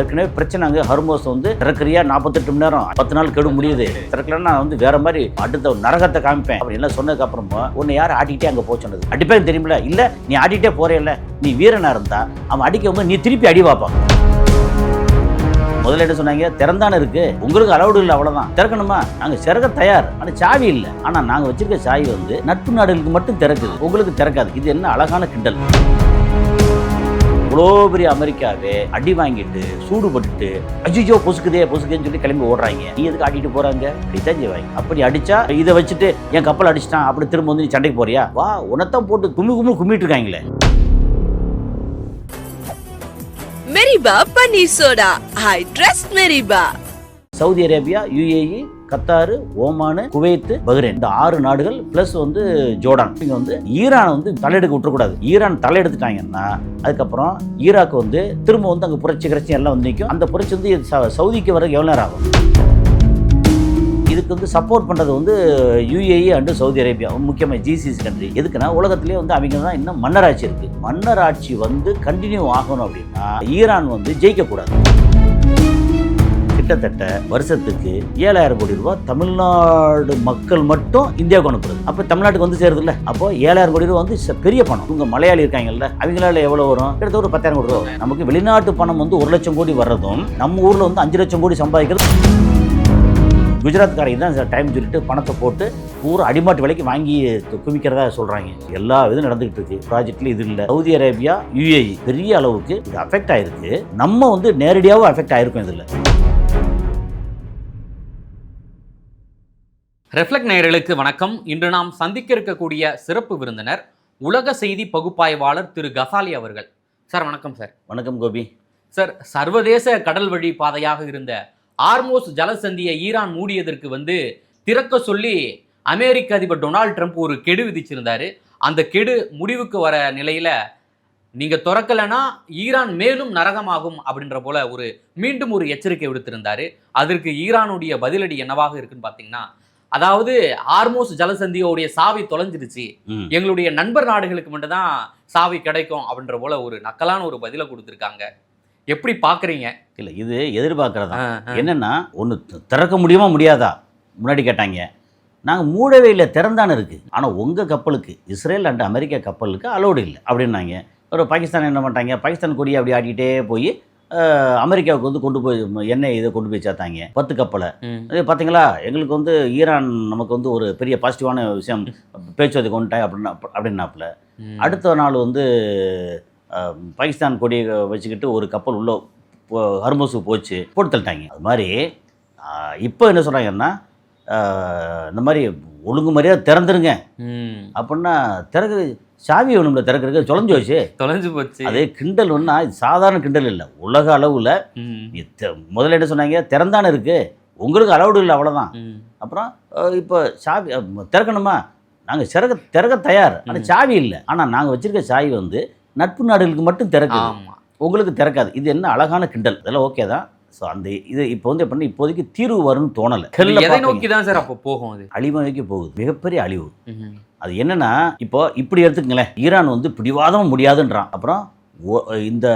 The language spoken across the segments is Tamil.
ஏற்கனவே பிரச்சனை அங்கே ஹர்மோஸ் வந்து திறக்கிறியா 48 மணி நேரம் 10 நாள் கெடு முடியுது திறக்கலன்னா நான் வந்து வேற மாதிரி அடுத்த நரகத்தை காமிப்பேன் அப்படி எல்லாம் சொன்னதுக்கு அப்புறமா உன்னை யார் ஆட்டிக்கிட்டே அங்கே போக சொன்னது அடிப்பேன் தெரியுமில்ல இல்லை நீ ஆட்டிகிட்டே போறேல்ல நீ வீரனா இருந்தா அவன் அடிக்கும் போது நீ திருப்பி அடி பார்ப்பான். முதல்ல என்ன சொன்னாங்க திறந்தானே இருக்கு உங்களுக்கு அலவுடு இல்லை அவ்வளவுதான் திறக்கணுமா நாங்க சிறக தயார் ஆனால் சாவி இல்லை ஆனா நாங்க வச்சிருக்க சாவி வந்து நட்பு நாடுகளுக்கு மட்டும் திறக்குது உங்களுக்கு திறக்காது. இது என்ன அழகான கிண்டல். இவ்வளோ பெரிய அமெரிக்காவே அடி வாங்கிட்டு சூடுபட்டுட்டு அஜிஜோ பொசுக்குதேன்னு சொல்லி கிளம்பி ஓடுறாங்க. நீ எதுக்கு ஆட்டிட்டு போறாங்க அப்படித்தான் செய்வாங்க. அப்படி அடிச்சா இதை வச்சுட்டு என் கப்பல் அடிச்சிட்டான் அப்படி திரும்ப வந்து நீ சண்டைக்கு போறியா வா உனத்தான் போட்டு கும்மிட்டு இருக்காங்களே. மெரிபா பன்னீர் சோடா ஐ ட்ரஸ்ட் மெரிபா. Saudi Arabia, UAE, Qatar, Oman, Kuwait, Bahrain இந்த 6 நாடுகள் பிளஸ் வந்து ஜோர்டான். இங்க வந்து ஈரானை வந்து தலையெடுக்க விட்டுறக்கூடாது. ஈரான் தலையெடுத்துட்டாங்கன்னா அதுக்கப்புறம் ஈராக் வந்து திரும்ப வந்து அங்கே புரட்சி எல்லாம் வந்து நிற்கும். அந்த புரட்சி வந்து சவுதிக்கு வர எவ்வளோ நேரம் ஆகும்? இதுக்கு வந்து சப்போர்ட் பண்ணுறது வந்து யுஏஇ அண்டு சவுதி அரேபியா முக்கியமாக ஜிசிசி கண்ட்ரி. எதுக்குன்னா உலகத்திலே வந்து அவங்க தான் இன்னும் மன்னராட்சி இருக்குது. மன்னராட்சி வந்து கண்டினியூ ஆகணும் அப்படின்னா ஈரான் வந்து ஜெயிக்கக்கூடாது. கிட்டத்தட்ட வருஷத்துக்கு 7000 கோடி ரூபாய் தமிழ்நாடு மக்கள் மட்டும் இந்தியாவுக்கு அனுப்புறது. அப்போ தமிழ்நாட்டுக்கு வந்து சேருது இல்லை. அப்போ 7000 கோடி ரூபாய் வந்து பெரிய பணம். இவங்க மலையாளி இருக்காங்கல்ல அவங்களால எவ்வளோ வரும்? கிட்டத்தட்ட ஒரு 10,000 கோடி ரூபா. நமக்கு வெளிநாட்டு பணம் வந்து 1 லட்சம் கோடி வர்றதும் நம்ம ஊரில் வந்து 5 லட்சம் கோடி சம்பாதிக்கிறது. குஜராத்காரங்க தான் டைம் சொல்லிட்டு பணத்தை போட்டு பூரா அடிமாட்டு விலைக்கு வாங்கி குவிக்கிறதா சொல்றாங்க. எல்லா இதுவும் நடந்துகிட்டு இருக்கு. ப்ராஜெக்ட்ல இது இல்லை. சவுதி அரேபியா, யுஏஇ பெரிய அளவுக்கு இது அஃபெக்ட் ஆயிருக்கு. நம்ம வந்து நேரடியாகவும் அஃபெக்ட் ஆயிருக்கும். இதில் ரெஃப்ளெக்ட் நேயர்களுக்கு வணக்கம். இன்று நாம் சந்திக்க இருக்கக்கூடிய சிறப்பு விருந்தினர் உலக செய்தி பகுப்பாய்வாளர் திரு கசாலி அவர்கள். சார் வணக்கம். சார் வணக்கம் கோபி. சார், சர்வதேச கடல் வழி பாதையாக இருந்த ஹார்மோஸ் ஜலசந்தியை ஈரான் மூடியதற்கு வந்து திறக்க சொல்லி அமெரிக்க அதிபர் டொனால்டு ட்ரம்ப் ஒரு கெடு விதிச்சிருந்தாரு. அந்த கெடு முடிவுக்கு வர நிலையில நீங்க திறக்கலைன்னா ஈரான் மேலும் நரகமாகும் அப்படின்ற போல மீண்டும் ஒரு எச்சரிக்கை விடுத்திருந்தாரு. அதற்கு ஈரானுடைய பதிலடி என்னவாக இருக்குன்னு பாத்தீங்கன்னா, அதாவது ஹார்மோஸ் ஜலசந்தியோடைய சாவி தொலைஞ்சிருச்சு, எங்களுடைய நண்பர் நாடுகளுக்கு மட்டும்தான் சாவி கிடைக்கும் அப்படின்ற போல ஒரு நக்கலான ஒரு பதிலை கொடுத்துருக்காங்க. எப்படி பாக்குறீங்க? இல்ல இது எதிர்பார்க்கறதா. என்னன்னா ஒன்று திறக்க முடியுமா முடியாதா முன்னாடி கேட்டாங்க. நாங்கள் மூடவே இல்லை, திறந்தானே இருக்கு. ஆனால் உங்கள் கப்பலுக்கு இஸ்ரேல் அண்ட் அமெரிக்கா கப்பலுக்கு அலோடு இல்லை அப்படின்னாங்க. ஒரு பாகிஸ்தான் என்ன பண்ணிட்டாங்க, பாகிஸ்தான் கொடியை அப்படி ஆட்டிகிட்டே போய் அமெரிக்காவுக்கு வந்து கொண்டு போய் எண்ணெய் இதை கொண்டு போய் சேர்த்தாங்க 10 கப்பலை. அது பார்த்தீங்களா, எங்களுக்கு வந்து ஈரான் நமக்கு வந்து ஒரு பெரிய பாசிட்டிவான விஷயம் பேச்சுவார்த்தை கொண்டுட்டாங்க அப்படின்னாப்புல. அடுத்த நாள் வந்து பாகிஸ்தான் கொடியை வச்சுக்கிட்டு ஒரு கப்பல் உள்ள ஹர்மோஸுக்கு போச்சு, போட்டு தள்ளிட்டாங்க. அது மாதிரி இப்போ என்ன சொல்கிறாங்கன்னா, இந்த மாதிரி ஒழுங்கு மாதிரியாக திறந்துருங்க அப்படின்னா சாவி வேணும்ல திறக்கிறதுக்கு தொலைஞ்சு போச்சு. அதே கிண்டல் ஒன்றா இது சாதாரண கிண்டல் இல்லை. உலக அளவில் முதல்ல என்ன சொன்னாங்க, திறந்தானே இருக்கு உங்களுக்கு அலவுடு இல்லை அவ்வளோதான். அப்புறம் இப்போ சாவி திறக்கணுமா நாங்கள் திறக்க தயார் ஆனால் சாவி இல்லை. ஆனால் நாங்கள் வச்சுருக்க சாவி வந்து நட்பு நாடுகளுக்கு மட்டும் திறக்குது, உங்களுக்கு திறக்காது. இது என்ன அழகான கிண்டல். இதெல்லாம் ஓகே தான். ஸோ அந்த இது இப்போ வந்து எப்படின்னா இப்போதைக்கு தீர்வு வரும்னு தோணலை. எதை நோக்கி தான் சார் அப்போ போகும்? அது அழிவு நோக்கி போகுது, மிகப்பெரிய அழிவு. அது என்னன்னா இப்போ இப்படி எடுத்துக்கங்களேன், ஈரான் வந்து பிடிவாதம் முடியாதுன்றான். அப்புறம் இந்த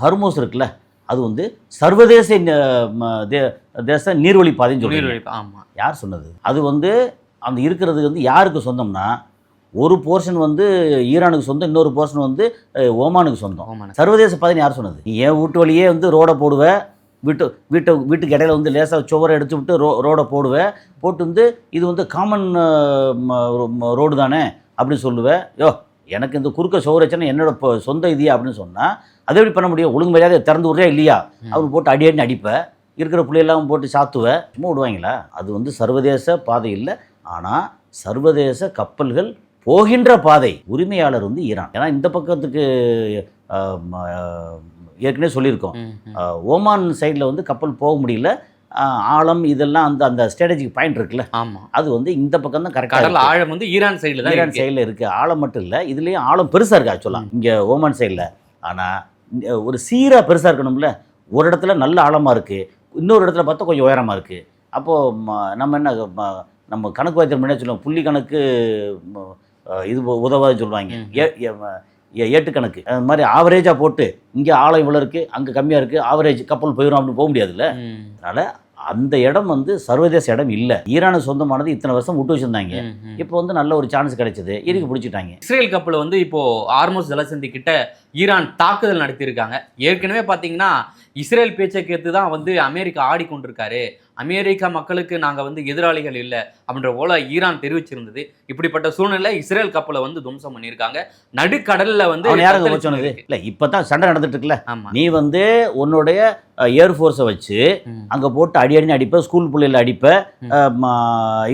ஹர்மோஸ் இருக்குல்ல அது வந்து சர்வதேச தேச நீர்வழி பாதைன்னு சொல்லி யார் சொன்னது? அது வந்து அந்த இருக்கிறது வந்து யாருக்கு சொந்தம்னா ஒரு போர்ஷன் வந்து ஈரானுக்கு சொந்தம், இன்னொரு போர்ஷன் வந்து ஓமானுக்கு சொந்தம். சர்வதேச பாதைன்னு யார் சொன்னது? நீ ஏன் வீட்டு வழியே வந்து ரோடை போடுவேன், வீட்டுக்கு இடையில வந்து லேசாக சுவரை எடுத்து விட்டு ரோடை போடுவேன், போட்டு வந்து இது வந்து காமன் ரோடு தானே அப்படின்னு சொல்லுவேன். எனக்கு இந்த குறுக்க சுவர் வச்சேன்னா என்னோட சொந்த இதியா அப்படின்னு சொன்னால் அதை எப்படி பண்ண முடியும்? ஒழுங்கு மரியாதை திறந்து விட்றியா இல்லையா? அவர் போட்டு அடியடின்னு அடிப்பேன், இருக்கிற பிள்ளையெல்லாம் போட்டு சாத்துவேன், சும்மா விடுவாங்களா? அது வந்து சர்வதேச பாதை இல்லை. ஆனால் சர்வதேச கப்பல்கள் போகின்ற பாதை உரிமையாளர் வந்து ஈரான். ஏன்னா இந்த பக்கத்துக்கு ஏற்கனவே சொல்லியிருக்கோம், ஓமான் சைடில் வந்து கப்பல் போக முடியல, ஆழம் இதெல்லாம் அந்த ஸ்ட்ராட்டஜிக் பாயிண்ட் இருக்குல்ல, அது வந்து இந்த பக்கம் தான் கரெக்டாக. ஆழம் வந்து ஈரான் சைடில் இருக்குது. ஆழம் மட்டும் இல்லை, இதுலேயும் ஆழம் பெருசாக இருக்குது ஆக்சுவலாக இங்கே ஓமான் சைடில். ஆனால் ஒரு சீராக பெருசாக இருக்கணும்ல. ஒரு இடத்துல நல்ல ஆழமாக இருக்குது, இன்னொரு இடத்துல பார்த்தா கொஞ்சம் உயரமாக இருக்குது. அப்போது நம்ம என்ன நம்ம கணக்கு வாய்த்தல் முன்னாடி சொல்லுவோம், புள்ளி கணக்கு இது உதவாதுன்னு சொல்லுவாங்க. ஏட்டுக்கணக்கு அது மாதிரி ஆவரேஜாக போட்டு இங்கே ஆழம் இவ்வளோ இருக்குது அங்கே கம்மியாக இருக்குது ஆவரேஜ் கப்பல் போயிடும் அப்படின்னு போக முடியாதுல்ல. அதனால் அந்த இடம் வந்து சர்வதேச இடம் இல்லை. ஈரானுக்கு சொந்தமானது இத்தனை வருஷம் விட்டு வச்சுருந்தாங்க. இப்போ வந்து நல்ல ஒரு சான்ஸ் கிடைச்சது, இறுக்கி பிடிச்சிட்டாங்க. இஸ்ரேல் கப்பல் வந்து இப்போ ஹார்மோஸ் ஜலசந்தி கிட்ட ஈரான் தாக்குதல் நடத்தியிருக்காங்க. ஏற்கனவே பார்த்தீங்கன்னா இஸ்ரேல் பேச்சை கேட்டு தான் வந்து அமெரிக்கா ஆடிக்கொண்டிருக்காரு. அமெரிக்கா மக்களுக்கு நாங்கள் வந்து எதிராளிகள் இல்லை அப்படின்ற போல ஈரான் தெரிவிச்சிருந்தது. இப்படிப்பட்ட சூழ்நிலை இஸ்ரேல் கப்பலை வந்து துவம்சம் பண்ணியிருக்காங்க. நடுக்கடல்ல வந்து யாரும் சொன்னது இல்லை. இப்போ தான் சண்டை நடந்துட்டு இருக்குல்ல. ஆமா, நீ வந்து உன்னுடைய ஏர்ஃபோர்ஸை வச்சு அங்கே போட்டு அடின்னு அடிப்ப, ஸ்கூல் பிள்ளைகளை அடிப்ப,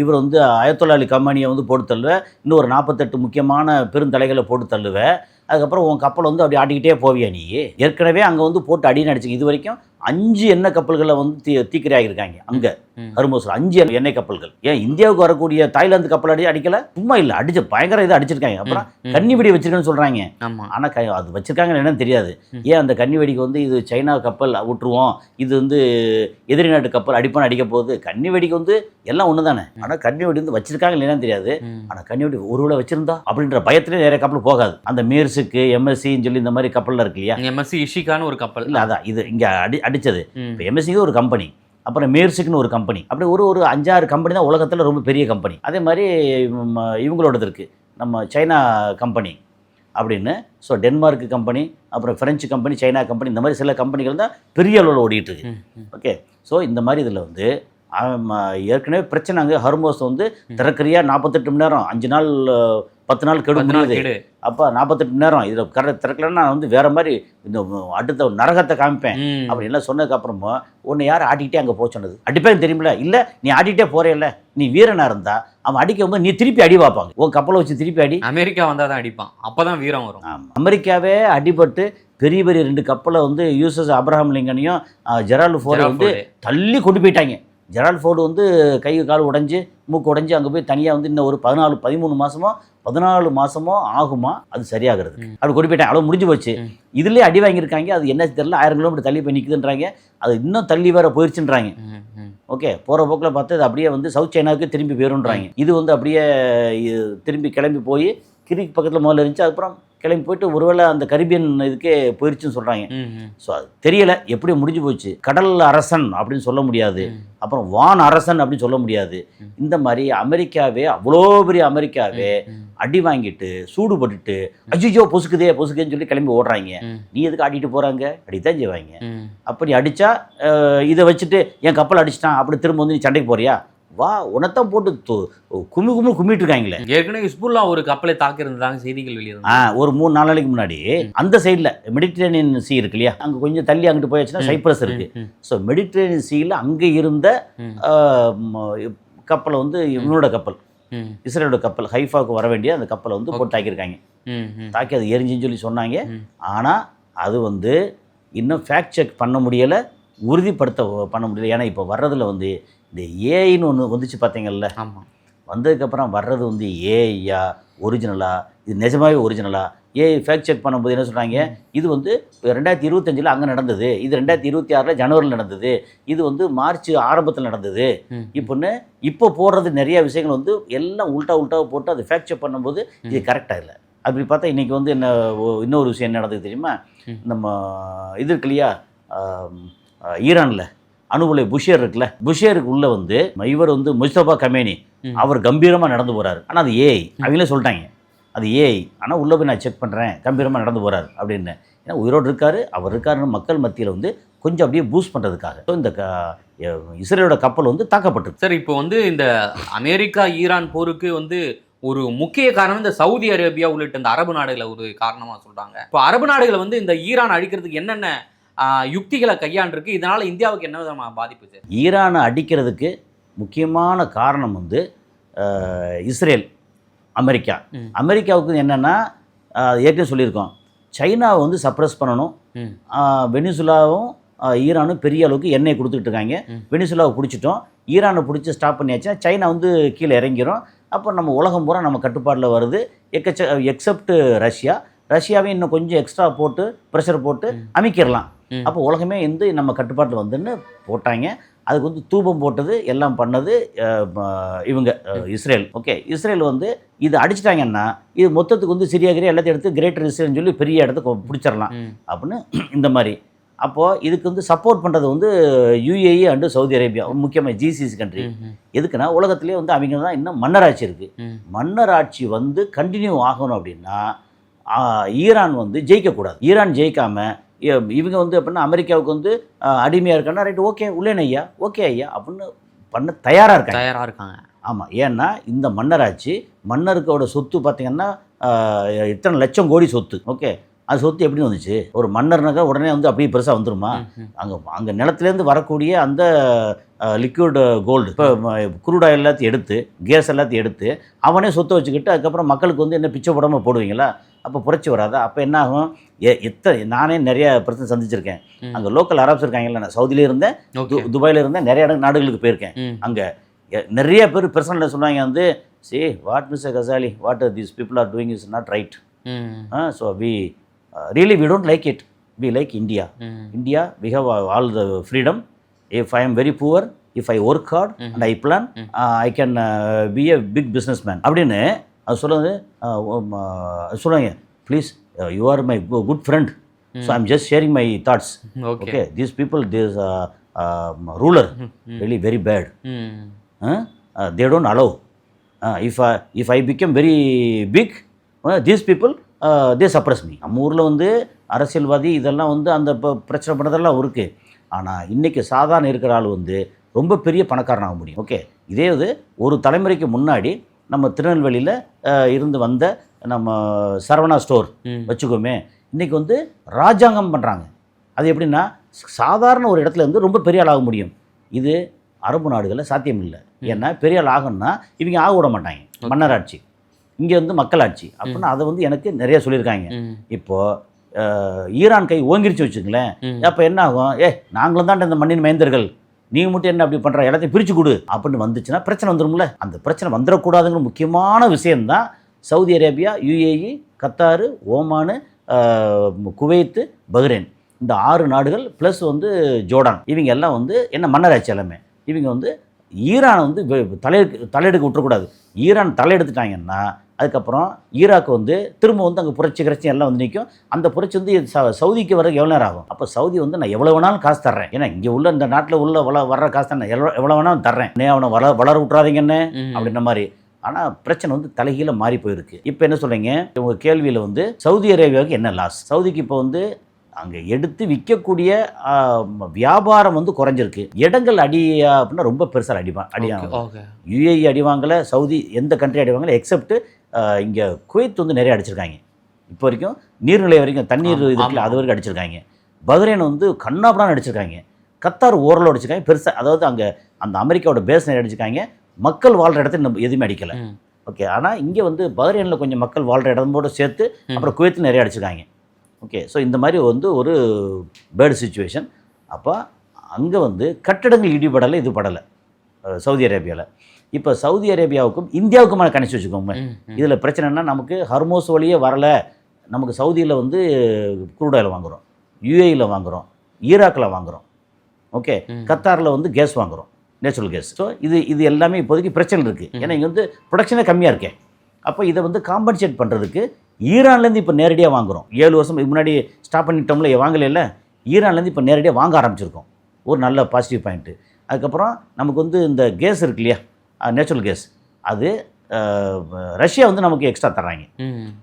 இவர் வந்து அயத்தொல்லா அலி கமானியை வந்து போட்டு தள்ளுவேன், இன்னும் ஒரு 48 முக்கியமான பெருந்தலைகளை போட்டு தள்ளுவேன். அதுக்கப்புறம் உன் கப்பல் வந்து அப்படி ஆட்டிக்கிட்டே போவியா நீ? ஏற்கனவே அங்கே வந்து போட்டு அடின்னு அடிச்சு இது வரைக்கும் 5 எண்ணெய் கப்பல்களை வந்து தீக்கிரையாகிருக்காங்க அங்கே ஹர்மோஸில். 5 எண்ணெய் கப்பல்கள். ஏன் இந்தியாவுக்கு வரக்கூடிய தாய்லாந்து கப்பல் அடிக்கல? சும்மா இல்லை, அடிச்சு பயங்கர இதை அடிச்சிருக்காங்க. அப்புறம் கன்னிவெடி வச்சிருக்கேன்னு சொல்கிறாங்க. ஆனால் அது வச்சிருக்காங்கன்னு என்னன்னு தெரியாது. ஏன் அந்த கன்னிவெடிக்கு வந்து இது சைனா கப்பல் விட்டுருவோம், இது வந்து எதிரி நாட்டு கப்பல் அடிப்பான்னு அடிக்க போகுது. கன்னிவெடிக்கு வந்து எல்லாம் ஒன்று தானே. ஆனால் கன்னிவெடி வந்து வச்சிருக்காங்க என்னன்னு தெரியாது. ஆனால் கன்னிவெடி ஒருவேளை வச்சிருந்தா அப்படின்ற பயத்திலே நிறைய கப்பல் போகாது. அந்த மேர்ஸுக்கு எம்எஸ்சின்னு சொல்லி இந்த மாதிரி கப்பலில் இருக்கு இல்லையா? எம்எஸ்சி இஷிகான்னு ஒரு கப்பல் இல்லை, அதான் இது இங்கே அடித்தது. இப்போ எம்எஸ்சிக்கு ஒரு கம்பெனி, அப்புறம் மேர்ஸுக்குன்னு ஒரு கம்பெனி, அப்படி ஒரு 5-6 கம்பெனி தான் உலகத்தில் ரொம்ப பெரிய கம்பெனி. அதே மாதிரி இவங்களோடது இருக்குது, நம்ம சைனா கம்பெனி அப்படின்னு. ஸோ டென்மார்க் கம்பெனி, அப்புறம் ஃப்ரெஞ்சு கம்பெனி, சைனா கம்பெனி, இந்த மாதிரி சில கம்பெனிகள் தான் பெரிய அளவில் ஓடிட்டு இருக்கு. ஓகே, ஸோ இந்த மாதிரி இதில் வந்து ஏற்கனவே பிரச்சனை. அங்கே ஹர்மோஸ் வந்து திறக்கிறியா 48 மணி நேரம், 5 நாள் 10 நாள் கெடு முடியுது. அப்போ 48 மணி நேரம் இதில் திறக்கலன்னா நான் வந்து வேற மாதிரி இந்த அடுத்த நரகத்தை காமிப்பேன் அப்படின்லாம் சொன்னதுக்கு அப்புறமா உன்னை யார் ஆட்டிக்கிட்டே அங்கே போக சொன்னது? அடிப்பேன் தெரியுமில்ல? இல்லை, நீ ஆட்டிகிட்டே போறேல்ல, நீ வீரனாக இருந்தா அவன் அடிக்கும் போது நீ திருப்பி அடி பார்ப்பாங்க. உன் கப்பலை வச்சு திருப்பி அடி. அமெரிக்கா வந்தால் தான் அடிப்பான், அப்போ தான் வீரம் வரும். அமெரிக்காவே அடிபட்டு பெரிய பெரிய 2 கப்பலை வந்து யூஎஸ்எஸ் அப்ரஹாம் லிங்கனையும் ஜெரால்டு ஃபோர்டை வந்து தள்ளி கொண்டு போயிட்டாங்க. ஜெரால்டு ஃபோர்டு வந்து கை கால் உடஞ்சி மூக்கு உடஞ்சி அங்கே போய் தனியாக வந்து இன்னும் ஒரு 14 மாதமோ ஆகுமா அது சரியாகிறது. அப்படி கொண்டு போயிட்டாங்க. அளவு முடிஞ்சு போச்சு. இதுலேயே அடி வாங்கியிருக்காங்க. அது என்ன தெரியல, 1000 கிலோமீட்டர் தள்ளி போய் நிற்குதுன்றாங்க. அது இன்னும் தள்ளி வேற போயிடுச்சுன்றாங்க. ஓகே, போகிற போக்கில் பார்த்து அது அப்படியே வந்து சவுத் சைனாவுக்கு திரும்பி போயிடும்ன்றாங்க. இது வந்து அப்படியே திரும்பி கிளம்பி போய் கிரிக் பக்கத்தில் முதல்ல இருந்துச்சு, அதுக்கப்புறம் கிளம்பி போயிட்டு ஒருவேளை அந்த கரிபியன் இதுக்கே போயிடுச்சுன்னு சொல்கிறாங்க. ஸோ அது தெரியல எப்படி முடிஞ்சு போச்சு. கடல் அரசன் அப்படின்னு சொல்ல முடியாது, அப்புறம் வான் அரசன் அப்படின்னு சொல்ல முடியாது. இந்த மாதிரி அமெரிக்காவே, அவ்வளோ பெரிய அமெரிக்காவே அடி வாங்கிட்டு சூடுபட்டுட்டு அஜிஜோ பொசுக்குதேன்னு சொல்லி கிளம்பி ஓடுறாங்க. நீ எதுக்கு ஆட்டிட்டு போகிறாங்க? அடித்தான் செய்வாங்க. அப்படி அடித்தா இதை வச்சுட்டு என் கப்பல் அடிச்சிட்டான் அப்படி திரும்ப வந்து நீ சண்டைக்கு போறியா? வா, உனத்தான் போட்டு கும்மிட்டு இருக்காங்களே. ஏற்கனவே ஹிஸ்புல்லா ஒரு கப்பலை தாக்கியிருந்தாங்க, செய்திகள் வெளியே. ஒரு 3-4 நாளைக்கு முன்னாடி அந்த சைடில் மெடிட்டரேனியன் சீ இருக்கு இல்லையா, அங்கே கொஞ்சம் தள்ளி அங்கிட்டு போயாச்சுன்னா சைப்ரஸ் இருக்கு. ஸோ மெடிட்டரேனியன் சீயில் அங்கே இருந்த கப்பலை வந்து இவனோட கப்பல், இஸ்ரேலோட கப்பல், ஹைஃபாவுக்கு வர வேண்டிய அந்த கப்பலை வந்து போட்டு தாக்கியிருக்காங்க. தாக்கி அது எரிஞ்சுன்னு சொல்லி சொன்னாங்க. ஆனால் அது வந்து இன்னும் ஃபேக்ட் செக் பண்ண முடியலை, பண்ண முடியல. ஏன்னா இப்போ வர்றதில் வந்து இந்த ஏஐன்னு ஒன்று வந்துச்சு பார்த்தீங்கல்ல. ஆமாம், வந்ததுக்கப்புறம் வர்றது வந்து ஏஐயா ஒரிஜினலா, இது நிஜமாகவே ஒரிஜினலா? ஏஐ ஃபேக்ட் செக் பண்ணும்போது என்ன சொல்கிறாங்க, இது வந்து 2025 அங்கே நடந்தது, இது 2026 ஜனவரியில் நடந்தது, இது வந்து மார்ச் ஆரம்பத்தில் நடந்தது. இப்போ போடுறது நிறைய விஷயங்கள் வந்து எல்லாம் உல்ட்டாவை போட்டு அது ஃபேக்ட் செக் பண்ணும்போது இது கரெக்டாக இல்லை. அப்படி பார்த்தா இன்றைக்கி வந்து இன்னொரு விஷயம் என்ன நடந்தது தெரியுமா? நம்ம இது இருக்கு இல்லையா, ஈரானில் அணுகுலை புஷேர் இருக்குல்ல, புஷேருக்கு உள்ள வந்து இவர் வந்து முஸ்தபா கமேனி அவர் கம்பீரமாக நடந்து போகிறாரு. ஆனால் அது ஏஐ, அவங்களே சொல்லிட்டாங்க அது ஏஐ. ஆனால் உள்ளே போய் நான் செக் பண்ணுறேன், கம்பீரமாக நடந்து போகிறாரு அப்படின்னு. ஏன்னா உயிரோடு இருக்காரு, அவர் இருக்காருன்னு மக்கள் மத்தியில் வந்து கொஞ்சம் அப்படியே பூஸ்ட் பண்ணுறதுக்காக. ஸோ இந்த இஸ்ரேலோட கப்பல் வந்து தாக்கப்பட்டிருக்கு. சார், இப்போ வந்து இந்த அமெரிக்கா ஈரான் போருக்கு வந்து ஒரு முக்கிய காரணம் இந்த சவுதி அரேபியா உள்ளிட்ட இந்த அரபு நாடுகளை ஒரு காரணமாக சொல்கிறாங்க. இப்போ அரபு நாடுகளை வந்து இந்த ஈரான் அழிக்கிறதுக்கு என்னென்ன யுக்திகளை கையாண்டிருக்கு, இதனால் இந்தியாவுக்கு என்ன விதமான பாதிப்பு சார்? ஈரானை அடிக்கிறதுக்கு முக்கியமான காரணம் வந்து இஸ்ரேல், அமெரிக்கா. அமெரிக்காவுக்கு என்னென்னா ஏற்கனவே சொல்லியிருக்கோம், சைனாவை வந்து சப்ரஸ் பண்ணணும். வெனிசுலாவும் ஈரானும் பெரிய அளவுக்கு எண்ணெய் கொடுத்துக்கிட்டு இருக்காங்க. வெனிசுலாவை பிடிச்சிட்டோம், ஈரானை பிடிச்சி ஸ்டாப் பண்ணியாச்சுன்னா சைனா வந்து கீழே இறங்கிடும். அப்போ நம்ம உலகம் பூரா நம்ம கட்டுப்பாட்டில் வருது. எக்ஸப்ட் ரஷ்யாவையும் இன்னும் கொஞ்சம் எக்ஸ்ட்ரா போட்டு ப்ரெஷர் போட்டு அமைக்கிடலாம். அப்போ உலகமே வந்து நம்ம கட்டுப்பாட்டில் வந்துன்னு போட்டாங்க. அதுக்கு வந்து தூபம் போட்டது எல்லாம் பண்ணது இவங்க இஸ்ரேல். ஓகே, இஸ்ரேல் வந்து இது அடிச்சிட்டாங்கன்னா இது மொத்தத்துக்கு வந்து சிரியா எல்லாத்தையும் எடுத்து கிரேட்டர் இஸ்ரேல்னு சொல்லி பெரிய இடத்துக்கு பிடிச்சிடலாம் அப்படின்னு இந்த மாதிரி. அப்போது இதுக்கு வந்து சப்போர்ட் பண்ணுறது வந்து யுஏஇ அண்டு சவுதி அரேபியா, முக்கியமாக ஜிசிசி கண்ட்ரி. எதுக்குன்னா உலகத்திலே வந்து அவங்க தான் இன்னும் மன்னராட்சி இருக்குது. மன்னராட்சி வந்து கண்டினியூ ஆகணும் அப்படின்னா ஈரான் வந்து ஜெயிக்கக்கூடாது. ஈரான் ஜெயிக்காமல் இவங்க வந்து அப்படின்னா அமெரிக்காவுக்கு வந்து அடிமையாக இருக்காங்கன்னா ரைட்டு, ஓகே உள்ளேன் ஐயா, ஓகே ஐயா அப்படின்னு பண்ண தயாராக இருக்காங்க. ஆமாம், ஏன்னா இந்த மன்னராட்சி, மன்னருக்கோட சொத்து பார்த்திங்கன்னா இத்தனை லட்சம் கோடி சொத்து. ஓகே, அது சொத்து எப்படி வந்துச்சு? ஒரு மன்னர்னாக்கா உடனே வந்து அப்படியே பெருசாக வந்துருமா? அங்கே நிலத்துலேருந்து வரக்கூடிய அந்த லிக்விட் கோல்டு, இப்போ குரூட் ஆயில் எல்லாத்தையும் எடுத்து, கேஸ் எல்லாத்தையும் எடுத்து அவனே சொத்தை வச்சுக்கிட்டு அதுக்கப்புறம் மக்களுக்கு வந்து என்ன பிச்சை போடாமல் போடுவீங்களா? அப்போ புரட்சி வராதா? அப்போ என்ன ஆகும்? நானே நிறைய பிரச்சனை சந்திச்சிருக்கேன். அங்கே லோக்கல் அரப்ஸ் இருக்காங்கல்ல, நான் சவுதியில இருந்தேன், துபாயில் இருந்தேன், நிறைய நாடுகளுக்கு போயிருக்கேன். அங்கே நிறைய பேர் பிரச்சனை சொல்லுவாங்க வந்து, see what mister Ghazali, what these people are doing is not right. So we really we don't like it. We like India. India, we have all the freedom. If I am very poor, if I work hard and I plan, I can be a big businessman. அப்படின்னு அது சொல்லுவாங்க, please you are my good friend, so I am just sharing my thoughts. Okay, these people, this ruler really very bad. They don't allow. If I become very big, these people they suppress me. நம்ம ஊரில் வந்து அரசியல்வாதி இதெல்லாம் வந்து அந்த பிரச்சனை பண்ணதெல்லாம் இருக்குது. ஆனால் இன்றைக்கி சாதாரண இருக்கிற ஆள் வந்து ரொம்ப பெரிய பணக்காரனாக முடியும். ஓகே, இதே இது ஒரு தலைமுறைக்கு முன்னாடி நம்ம திருநெல்வேலியில் இருந்து வந்த நம்ம சரவணா ஸ்டோர் வச்சுக்கோமே, இன்றைக்கி வந்து ராஜாங்கம் பண்ணுறாங்க. அது எப்படின்னா சாதாரண ஒரு இடத்துல இருந்து ரொம்ப பெரிய ஆள் ஆக முடியும். இது அரபு நாடுகளில் சாத்தியம் இல்லை. ஏன்னா பெரிய ஆள் ஆகணும்னா இவங்க ஆக விட மாட்டாங்க. மன்னராட்சி, இங்கே வந்து மக்களாட்சி அப்படின்னு அதை வந்து எனக்கு நிறைய சொல்லியிருக்காங்க. இப்போது ஈரான் கை ஓங்கிருச்சு வச்சுங்களேன், அப்போ என்ன ஆகும்? நாங்களும் தான் இந்த மண்ணின் மைந்தர்கள், நீங்கள் மட்டும் என்ன அப்படி பண்ணுற, இடத்தையும் பிரித்து கொடு அப்படின்னு வந்துச்சுன்னா பிரச்சனை வந்துடும்ல. அந்த பிரச்சனை வந்துடக்கூடாதுங்கிற முக்கியமான விஷயந்தான் Saudi Arabia, UAE, Qatar, Oman, Kuwait, Bahrain, இந்த 6 நாடுகள் ப்ளஸ் வந்து ஜோர்டான், இவங்க எல்லாம் வந்து என்ன மன்னராட்சி எல்லாமே. இவங்க வந்து ஈரானை வந்து தலையெடுக்க விட்டுறக்கூடாது. ஈரான் தலையெடுத்துட்டாங்கன்னா அதுக்கப்புறம் ஈராக்கு வந்து திரும்ப வந்து அங்கே புரட்சி எல்லாம் வந்து நிற்கும். அந்த புரட்சி வந்து சவுதிக்கு வர எவ்வளோ நேரம் ஆகும்? அப்போ சவுதி வந்து நான் எவ்வளோ வேணாலும் காசு தர்றேன், ஏன்னா இங்கே உள்ள இந்த நாட்டில் உள்ள வர்ற காசு தான் நான் எவ்வளோ வேணாலும் தர்றேன், அவனை வளர விட்றாதீங்கன்னு அப்படின்ற மாதிரி. ஆனால் பிரச்சனை வந்து தலைகீழ மாறி போயிருக்கு. இப்போ என்ன சொல்கிறீங்க உங்கள் கேள்வியில் வந்து சவுதி அரேபியாவுக்கு என்ன லாஸ்? சவுதிக்கு இப்போ வந்து அங்கே எடுத்து விற்கக்கூடிய வியாபாரம் வந்து குறைஞ்சிருக்கு. இடங்கள் அப்படின்னா ரொம்ப பெருசாக அடிவாங்க. யுஏஇ அடிவாங்கலை, சவுதி எந்த கண்ட்ரி அடிவாங்கலை, எக்ஸப்ட் இங்கே குவைத் வந்து நிறைய அடிச்சிருக்காங்க. இப்போ வரைக்கும் நீர்நிலை வரைக்கும் தண்ணீர் இதுக்குள்ள அது வரைக்கும் அடிச்சிருக்காங்க. பஹ்ரைன் வந்து கண்ணாப்படான்னு அடிச்சிருக்காங்க. கத்தார் ஓரளவு அடிச்சிருக்காங்க பெருசாக, அதாவது அங்கே அந்த அமெரிக்காவோட பேஸ் நிறைய அடிச்சிருக்காங்க. மக்கள் வாழ்கிற இடத்துல நம்ம எதுவுமே அடிக்கலை. ஓகே, ஆனால் இங்கே வந்து பஹ்ரைனில் கொஞ்சம் மக்கள் வாழ்கிற இடம்போடு சேர்த்து அப்புறம் குவைத்தில் நிறைய அடிச்சிருக்காங்க. ஓகே, ஸோ இந்த மாதிரி வந்து ஒரு பேர்டு சிச்சுவேஷன். அப்போ அங்கே வந்து கட்டடங்கள் இடிபடலை, இது படலை சவுதி அரேபியாவில். இப்போ சவுதி அரேபியாவுக்கும் இந்தியாவுக்குமான கணக்கு வச்சுக்கோங்க. இதில் பிரச்சனைனா நமக்கு ஹர்மோஸ் வழியே வரலை. நமக்கு சவுதியில் வந்து க்ரூட் ஆயில் வாங்குகிறோம், யுஏஇயில் வாங்குகிறோம், ஈராக்கில் வாங்குகிறோம், ஓகே, கத்தாரில் வந்து கேஸ் வாங்குகிறோம், நேச்சுரல் கேஸ். ஸோ இது எல்லாமே இப்போதைக்கு பிரச்சனை இருக்குது. ஏன்னா இங்கே வந்து ப்ரொடக்ஷனே கம்மியாக இருக்கேன். அப்போ இதை வந்து காம்பன்சேட் பண்ணுறதுக்கு ஈரான்லேருந்து இப்போ நேரடியாக வாங்குகிறோம். 7 வருஷம் முன்னாடி ஸ்டாப் பண்ணிட்டோம்ல, வாங்கலையில, ஈரான்லேருந்து இப்போ நேரடியாக வாங்க ஆரம்பிச்சிருக்கோம். ஒரு நல்ல பாசிட்டிவ் பாயிண்ட்டு. அதுக்கப்புறம் நமக்கு வந்து இந்த கேஸ் இருக்கு இல்லையா, நேச்சுரல் கேஸ், அது ரஷ்யா வந்து நமக்கு எக்ஸ்ட்ரா தர்றாங்க.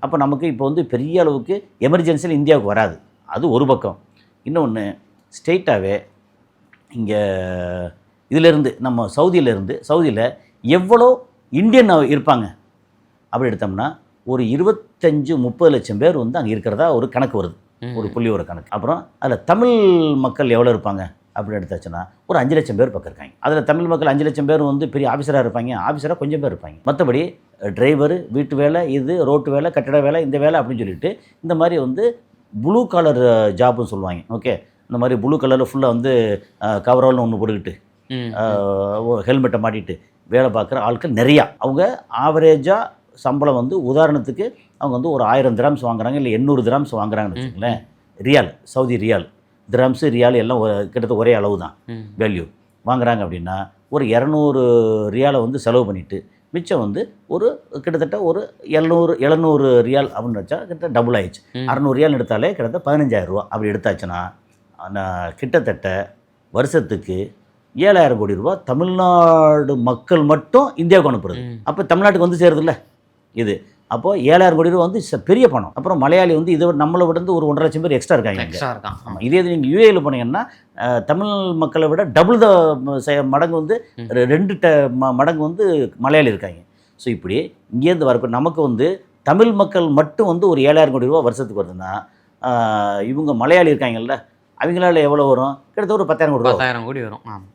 அப்போ நமக்கு இப்போ வந்து பெரிய அளவுக்கு எமர்ஜென்சியில் இந்தியாவுக்கு வராது. அது ஒரு பக்கம். இன்னொன்று ஸ்ட்ரெயிட்டாகவே இங்கே இதிலேருந்து நம்ம சவுதியில் எவ்வளோ இந்தியன் இருப்பாங்க அப்படி எடுத்தோம்னா ஒரு 25-30 லட்சம் பேர் வந்து அங்கே இருக்கிறதா ஒரு கணக்கு வருது, ஒரு புள்ளியோட கணக்கு. அப்புறம் அதில் தமிழ் மக்கள் எவ்வளோ இருப்பாங்க அப்படின்னு எடுத்தாச்சுன்னா ஒரு 5 லட்சம் பேர் பக்கம் இருக்காங்க. அதில் தமிழ் மக்கள் 5 லட்சம் பேர் வந்து பெரிய ஆஃபீஸராக இருப்பாங்க, ஆஃபீஸராக கொஞ்சம் பேர் இருப்பாங்க. மற்றபடி டிரைவரு, வீட்டு வேலை, இது ரோட்டு வேலை, கட்டட வேலை, இந்த வேலை அப்படின்னு சொல்லிட்டு இந்த மாதிரி வந்து ப்ளூ கலர் ஜாப்னு சொல்லுவாங்க. ஓகே, இந்த மாதிரி ப்ளூ கலரில் ஃபுல்லாக வந்து கவரோல்னு ஒன்று போட்டுக்கிட்டு ஹெல்மெட்டை மாட்டிட்டு வேலை பார்க்குற ஆட்கள் நிறையா. அவங்க ஆவரேஜாக சம்பளம் வந்து உதாரணத்துக்கு அவங்க வந்து ஒரு 1000 திராம்ஸ் வாங்குறாங்க, இல்லை 800 திராம்ஸ் வாங்குறாங்கன்னு வச்சுங்களேன். ரியால், சவுதி ரியால், திராம்ஸு ரியால் எல்லாம் கிட்டத்தட்ட ஒரே அளவு தான் வேல்யூ. வாங்குறாங்க அப்படின்னா ஒரு 200 ரியாலை வந்து செலவு பண்ணிவிட்டு மிச்சம் வந்து ஒரு கிட்டத்தட்ட ஒரு 700 ரியால் அப்படின்னு வச்சா கிட்டத்தட்ட டபுள் ஆயிடுச்சு. 600 ரியால் எடுத்தாலே கிட்டத்தட்ட 15,000 ரூபா அப்படி எடுத்தாச்சுன்னா கிட்டத்தட்ட வருஷத்துக்கு 7,000 கோடி ரூபா தமிழ்நாடு மக்கள் மட்டும் இந்தியாவுக்கு அனுப்புறது. அப்போ தமிழ்நாட்டுக்கு வந்து சேருதுல்ல இது. அப்போது 7,000 கோடி ரூபா வந்து பெரிய பணம். அப்புறம் மலையாளி வந்து இதை நம்மளை விட ஒரு 1.5 லட்சம் பேர் எக்ஸ்ட்ரா இருக்காங்க. ஆமாம், இதே இது நீங்கள் யூஏயில் போனீங்கன்னா தமிழ் மக்களை விட டபுள் மடங்கு வந்து 2 மடங்கு வந்து மலையாளி இருக்காங்க. ஸோ இப்படி இங்கேருந்து வரப்போ நமக்கு வந்து தமிழ் மக்கள் மட்டும் வந்து ஒரு 7,000 கோடி ரூபா வருஷத்துக்கு வருதுன்னா இவங்க மலையாளி இருக்காங்கல்ல அவங்களால எவ்வளோ வரும்? கிட்டத்தட்ட ஒரு 10,000 கோடி வரும். ஆமாம்.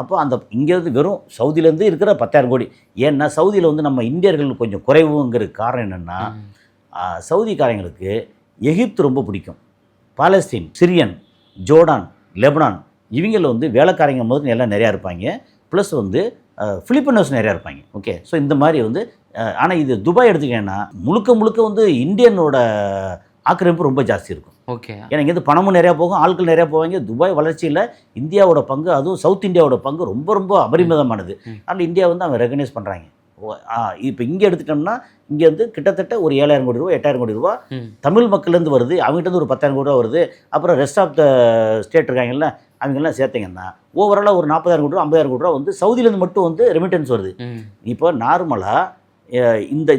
அப்போ அந்த இங்கேருந்து வெறும் சவுதியிலேருந்து இருக்கிற 10,000 கோடி. ஏன்னா சவுதியில் வந்து நம்ம இந்தியர்கள் கொஞ்சம் குறைவுங்கிற காரணம் என்னென்னா சவுதிக்காரங்களுக்கு எகிப்து ரொம்ப பிடிக்கும். பாலஸ்தீன், சிரியன், ஜோர்டான், லெபனான் இவங்களில் வந்து வேலைக்காரங்க முதல் எல்லாம் நிறையா இருப்பாங்க. ப்ளஸ் வந்து ஃபிலிப்பினோஸ் நிறையா இருப்பாங்க. ஓகே, ஸோ இந்த மாதிரி வந்து ஆனால் இது துபாய் எடுத்துக்கிட்டேன்னா முழுக்க வந்து இந்தியனோட ஆக்கிரமிப்பு ரொம்ப ஜாஸ்தி இருக்கும். ஓகே, ஏன்னா இங்கேருந்து பணமும் நிறையா போகும், ஆட்கள் நிறையா போவாங்க. துபாய் வளர்ச்சியில் இந்தியாவோட பங்கு, அதுவும் சவுத் இந்தியாவோட பங்கு ரொம்ப அபரிமிதமானது. அதனால் இந்தியா வந்து அவங்க ரெகனைஸ் பண்ணுறாங்க. இப்போ இங்கே எடுத்துட்டோம்னா இங்கே வந்து கிட்டத்தட்ட ஒரு 7,000 கோடி ரூபா 8,000 கோடி ரூபா தமிழ் மக்கள்லேருந்து வருது. அவங்ககிட்ட ஒரு 10,000 கோடி ரூபா வருது. அப்புறம் ரெஸ்ட் ஆஃப் த ஸ்டேட் இருக்காங்கல்ல அவங்கெல்லாம் சேர்த்திங்கன்னா ஓவராலாக ஒரு 40,000 கோடி ரூபா 50,000 கோடி ரூபா வந்து சவுதியிலேருந்து மட்டும் வந்து ரெமிட்டன்ஸ் வருது. இப்போ நார்மலாக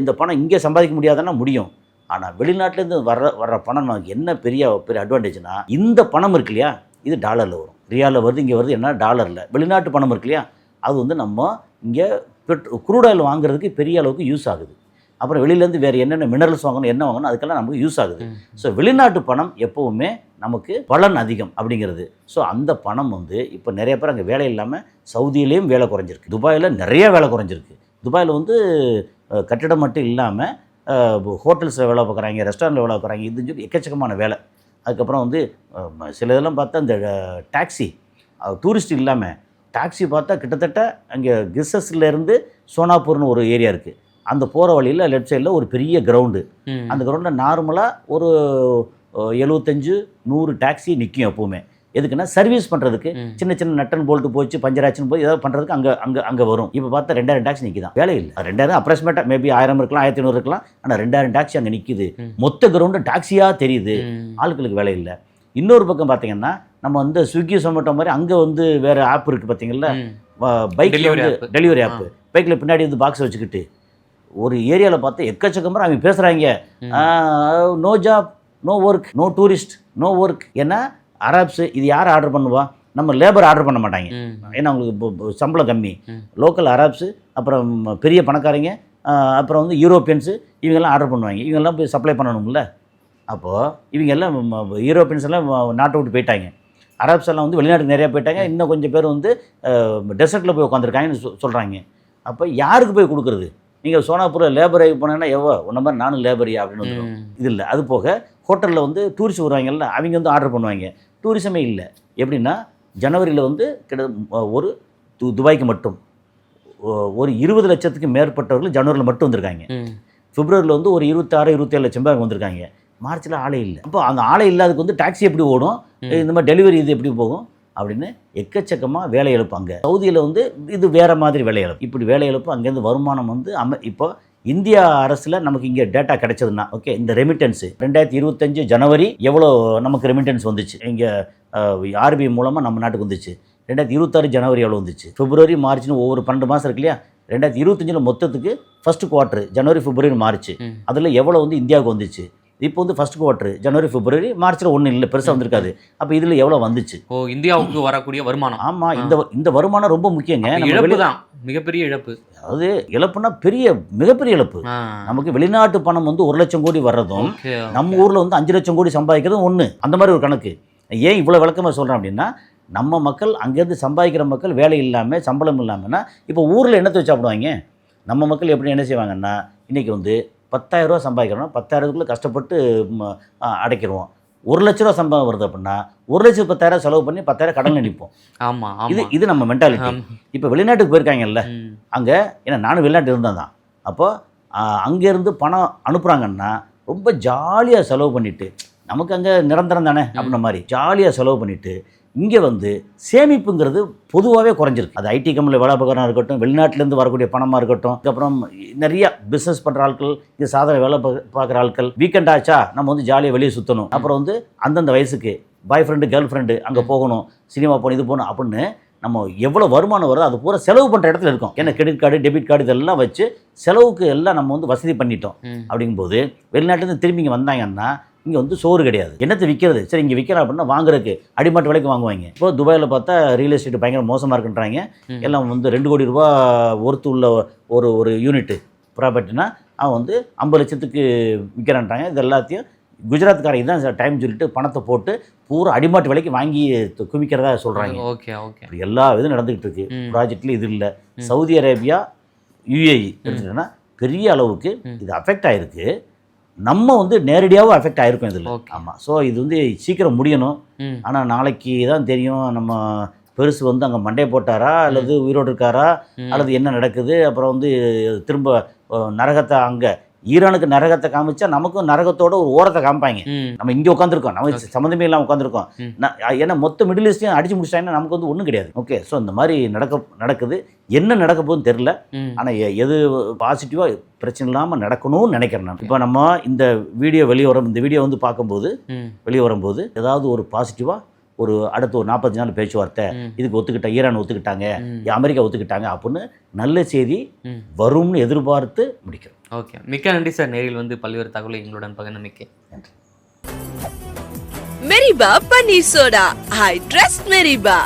இந்த பணம் இங்கே சம்பாதிக்க முடியாதுன்னா முடியும். ஆனால் வெளிநாட்டிலேருந்து வர்ற பணம் நமக்கு என்ன பெரிய அட்வான்டேஜ்னா இந்த பணம் இருக்கு இல்லையா இது டாலரில் வரும். ரியாலில் வருது, இங்கே வருது என்ன டாலரில். வெளிநாட்டு பணம் இருக்கு இல்லையா அது வந்து நம்ம இங்கே க்ரூட் ஆயில் வாங்குறதுக்கு பெரிய அளவுக்கு யூஸ் ஆகுது. அப்புறம் வெளியிலேருந்து வேறு என்னென்ன மினரல்ஸ் வாங்கணும் என்ன வாங்கணும் அதுக்கெல்லாம் நமக்கு யூஸ் ஆகுது. ஸோ வெளிநாட்டு பணம் எப்போவுமே நமக்கு பலன் அதிகம் அப்படிங்கிறது. ஸோ அந்த பணம் வந்து இப்போ நிறைய பேர் அங்கே வேலை இல்லாமல் சவுதியிலேயும் வேலை குறைஞ்சிருக்கு. துபாயில் நிறைய வேலை குறைஞ்சிருக்கு. துபாயில் வந்து கட்டிடம் மட்டும் இல்லாமல் ஹோட்டல்ஸில் வேலை பார்க்குறாங்க, ரெஸ்டாரண்ட்டில் வேலை பார்க்குறாங்க. இது சொல்லி எக்கச்சக்கமான வேலை. அதுக்கப்புறம் வந்து சில இதெல்லாம் பார்த்தா இந்த டாக்ஸி டூரிஸ்ட் இல்லாமல் டாக்ஸி பார்த்தா கிட்டத்தட்ட அங்கே கிஸ்ஸஸ்லேருந்து சோனாப்பூர்னு ஒரு ஏரியா இருக்குது. அந்த போகிற வழியில் லெஃப்ட் சைடில் ஒரு பெரிய கிரவுண்டு. அந்த கிரவுண்டில் நார்மலாக ஒரு 75-100 டாக்ஸி நிற்கும் எப்போவுமே. எதுக்குன்னா சர்வீஸ் பண்ணுறதுக்கு சின்ன நட்டன் போல்ட்டு போச்சு பஞ்சர் ஆச்சுன்னு போய் ஏதாவது பண்ணுறதுக்கு அங்கே வரும். இப்போ பார்த்தா 2,000 டாக்ஸி நிற்கிதான். வேலை இல்லை. 2,000 அப்ராக்சிமேட்டாக மேபி 1000 இருக்கலாம், 1,500 இருக்கலாம். ஆனால் 2,000 டாக்ஸி அங்கே நிற்கிது. மொத்த கிரவுண்டு டாக்ஸியாக தெரியுது. ஆட்களுக்கு வேலை இல்லை. இன்னொரு பக்கம் பார்த்தீங்கன்னா நம்ம வந்து ஸ்விக்கி சொமேட்டோ மாதிரி அங்கே வந்து வேறு ஆப் இருக்குது பார்த்தீங்களா, பைக்கில் வந்து டெலிவரி ஆப்பு. பைக்கில் பின்னாடி வந்து பாக்ஸ் வச்சுக்கிட்டு ஒரு ஏரியாவில் பார்த்து எக்கச்சக்கமாக அவங்க பேசுகிறாங்க. No job, no work, no tourist, no work. ஏன்னா அரப்ஸு இது யார் ஆர்டர் பண்ணுவா? நம்ம லேபர் ஆர்டர் பண்ண மாட்டாங்க. ஏன்னா அவங்களுக்கு சம்பளம் கம்மி. லோக்கல் அரப்ஸு, அப்புறம் பெரிய பணக்காரங்க, அப்புறம் வந்து யூரோப்பியன்ஸு இவங்கெல்லாம் ஆர்டர் பண்ணுவாங்க. இவங்கெல்லாம் போய் சப்ளை பண்ணணும்ல. அப்போது இவங்க எல்லாம் யூரோப்பியன்ஸ் எல்லாம் நாட்டை விட்டு போயிட்டாங்க. அரப்ஸ் எல்லாம் வந்து வெளிநாட்டுக்கு நிறையா போயிட்டாங்க. இன்னும் கொஞ்சம் பேர் வந்து டெசர்ட்டில் போய் உட்காந்துருக்காங்கன்னு சொல்கிறாங்க. அப்போ யாருக்கு போய் கொடுக்குறது? நீங்கள் சோனாப்பூரில் லேபர் போனீங்கன்னா ஒன்றை மாதிரி நானும் லேபரியா அப்படின்னு வந்துடும். இது இல்லை. அது போக ஹோட்டலில் வந்து டூரிஸ்ட் வருவாங்கல்ல அவங்க வந்து ஆர்டர் பண்ணுவாங்க. டூரிசமே இல்லை. எப்படின்னா ஜனவரியில் வந்து ஒரு துபாய்க்கு மட்டும் ஒரு 20 லட்சத்துக்கு மேற்பட்டவர்கள் ஜனவரியில் மட்டும் வந்திருக்காங்க. பிப்ரவரியில் வந்து ஒரு 26-27 லட்சம் பேர் வந்திருக்காங்க. மார்ச்சில் ஆளே இல்லை. அப்போ அந்த ஆளே இல்லாததுக்கு வந்து டாக்ஸி எப்படி ஓடும், இந்த மாதிரி டெலிவரி இது எப்படி போகும் அப்படின்னு எக்கச்சக்கமாக வேலை இழப்பாங்க. சவுதியில் வந்து இது வேறு மாதிரி வேலை இழப்பு. இப்படி வேலை இழப்பு அங்கேருந்து வருமானம் வந்து இப்போ இந்தியா அரசில் நமக்கு இங்கே டேட்டா கிடைச்சதுன்னா ஓகே, இந்த ரெமிட்டன்ஸு 2025 ஜனவரி எவ்வளோ நமக்கு ரெமிட்டன்ஸ் வந்துச்சு இங்கே ஆர்பிஐ மூலமாக நம்ம நாட்டுக்கு வந்துச்சு. 2026 ஜனவரி எவ்வளோ வந்துச்சு, பிப்ரவரி மார்ச்னு ஒவ்வொரு 12 மாதம் இருக்கு இல்லையா. 2025 மொத்தத்துக்கு ஃபர்ஸ்ட் குவார்ட்டர் ஜனவரி பிப்ரவரி மார்ச் அதில் எவ்வளோ வந்து இந்தியாவுக்கு வந்துச்சு. இப்போ வந்து ஃபர்ஸ்ட் குவார்ட்டர் ஜனவரி பிப்ரவரி மார்ச்சில் ஒன்றும் இல்லை, பெருசாக வந்திருக்காது. அப்போ இதில் எவ்வளோ வந்துச்சு இந்தியாவுக்கு வரக்கூடிய வருமானம். ஆமாம், இந்த வருமானம் ரொம்ப முக்கியங்க. இழப்பு தான் மிகப்பெரிய இழப்பு. அதாவது இழப்புனா மிகப்பெரிய இழப்பு. நமக்கு வெளிநாட்டு பணம் வந்து 1 லட்சம் கோடி வர்றதும் நம்ம ஊரில் வந்து 5 லட்சம் கோடி சம்பாதிக்கிறதும் ஒன்று. அந்த மாதிரி ஒரு கணக்கு. ஏன் இவ்வளோ விளக்கமாக சொல்கிறேன் அப்படின்னா நம்ம மக்கள் அங்கேருந்து சம்பாதிக்கிற மக்கள் வேலை இல்லாமல் சம்பளம் இல்லாமல்னா இப்போ ஊரில் என்னத்தை வச்சு சாப்பிடுவாங்க. நம்ம மக்கள் எப்படி என்ன செய்வாங்கன்னா இன்றைக்கி வந்து 10,000 ரூபா சம்பாதிக்கிறோம், 10,000க்குள்ளே கஷ்டப்பட்டு அடைக்கிறோம். 1 லட்ச ரூபா சம்பளம் வருது அப்படின்னா 1,10,000 செலவு பண்ணி 10,000 கடனில் நிற்போம். ஆமாம், இது நம்ம மென்டாலிட்டி. இப்போ வெளிநாட்டுக்கு போயிருக்காங்கல்ல அங்கே, ஏன்னா நானும் வெளிநாட்டு இருந்தேன் தான். அப்போ அங்கேருந்து பணம் அனுப்புகிறாங்கன்னா ரொம்ப ஜாலியாக செலவு பண்ணிவிட்டு, நமக்கு அங்கே நிரந்தரம் தானே அப்படின்ற மாதிரி ஜாலியாக செலவு பண்ணிவிட்டு இங்கே வந்து சேமிப்புங்கிறது பொதுவாகவே குறைஞ்சிருக்கு. அது ஐடி கம்பெனியில் வேலை பார்க்குறா இருக்கட்டும், வெளிநாட்டிலேருந்து வரக்கூடிய பணமாக இருக்கட்டும், அதுக்கப்புறம் நிறைய பிஸ்னஸ் பண்ணுற ஆட்கள், இங்கே சாதாரண வேலை பார்க்குற ஆட்கள், வீக்கெண்ட் ஆச்சா நம்ம வந்து ஜாலியாக வெளியே சுற்றணும், அப்புறம் வந்து அந்தந்த வயசுக்கு பாய் ஃப்ரெண்டு கேர்ள் ஃப்ரெண்டு அங்கே போகணும், சினிமா போகணும், இது போகணும் அப்படின்னு நம்ம எவ்வளோ வருமானம் வருதோ அது பூரா செலவு பண்ணுற இடத்துல இருக்கோம். ஏன்னா கிரெடிட் கார்டு, டெபிட் கார்டு இதெல்லாம் வச்சு செலவுக்கு எல்லாம் நம்ம வந்து வசதி பண்ணிட்டோம். அப்படிங்கும்போது வெளிநாட்டிலேருந்து திரும்பி இங்கே வந்தாங்கன்னா இங்கே வந்து சோறு கிடையாது, என்னத்தை விற்கிறது, சரி இங்கே விற்கிறோம் அப்படின்னா வாங்குறதுக்கு அடிமாட்டு விலைக்கு வாங்குவாங்க. இப்போ துபாயில் பார்த்தா ரியல் எஸ்டேட் பயங்கர மோசமாக இருக்குன்றாங்க. எல்லாம் வந்து 2 கோடி ரூபா ஒர்த்து உள்ள ஒரு யூனிட்டு ப்ராப்பர்ட்டினா அவன் வந்து 50 லட்சத்துக்கு விற்கிறான்றாங்க. இது எல்லாத்தையும் குஜராத்காரங்க தான் டைம் சொல்லிட்டு பணத்தை போட்டு பூரா அடிமாட்டு விலைக்கு வாங்கி குவிக்கிறதா சொல்கிறாங்க. ஓகே ஓகே, எல்லா இதுவும் நடந்துகிட்டு இருக்கு. ப்ராஜெக்ட்ல இது இல்லை. சவுதி அரேபியா, UAE எடுத்துக்கிட்டோன்னா பெரிய அளவுக்கு இது அஃபெக்ட் ஆகிருக்கு. நம்ம வந்து நேரடியாகவும் அஃபெக்ட் ஆகிருக்கும் இதில். ஆமாம். ஸோ இது வந்து சீக்கிரம் முடியணும். ஆனால் நாளைக்கு தான் தெரியும் நம்ம பெருசு வந்து அங்கே மண்டையை போட்டாரா அல்லது உயிரோடு இருக்காரா அல்லது என்ன நடக்குது. அப்புறம் வந்து திரும்ப நரகத்தை அங்கே ஈரானுக்கு நரகத்தை காமிச்சா நமக்கும் நரகத்தோட ஒரு ஓரத்தை காமிப்பாங்க. நம்ம இங்கே உட்காந்துருக்கோம், நம்ம சம்மந்தமே இல்லாமல் உட்காந்துருக்கோம். ஏன்னா மொத்த மிடில் ஈஸ்டையும் அடிச்சு முடிச்சிட்டாங்கன்னா நமக்கு வந்து ஒன்றும் கிடையாது. ஓகே, ஸோ இந்த மாதிரி நடக்குது. என்ன நடக்க போகுதுன்னு தெரில. ஆனால் எது பாசிட்டிவாக பிரச்சனை இல்லாமல் நடக்கணும்னு நினைக்கிறேன் நான். இப்போ நம்ம இந்த வீடியோ வந்து பார்க்கும்போது வெளியே வரும்போது ஏதாவது ஒரு பாசிட்டிவாக ஒரு அடுத்த ஒரு 45 நாள் பேச்சுவார்த்தை, இதுக்கு ஒத்துக்கிட்டாங்க, ஈரான் ஒத்துக்கிட்டாங்க, அமெரிக்கா ஒத்துக்கிட்டாங்க அப்படின்னு நல்ல செய்தி வரும்னு எதிர்பார்த்து முடிக்கிறோம். ஓகே, மிக்க நன்றி சார். நேரில் வந்து பல்வேறு தகவலை எங்களுடன் பகிர்ந்தமைக்கு நன்றி. மெரிபா பன்னீர் சோடா, ஐ ட்ரஸ்ட் மெரிபா.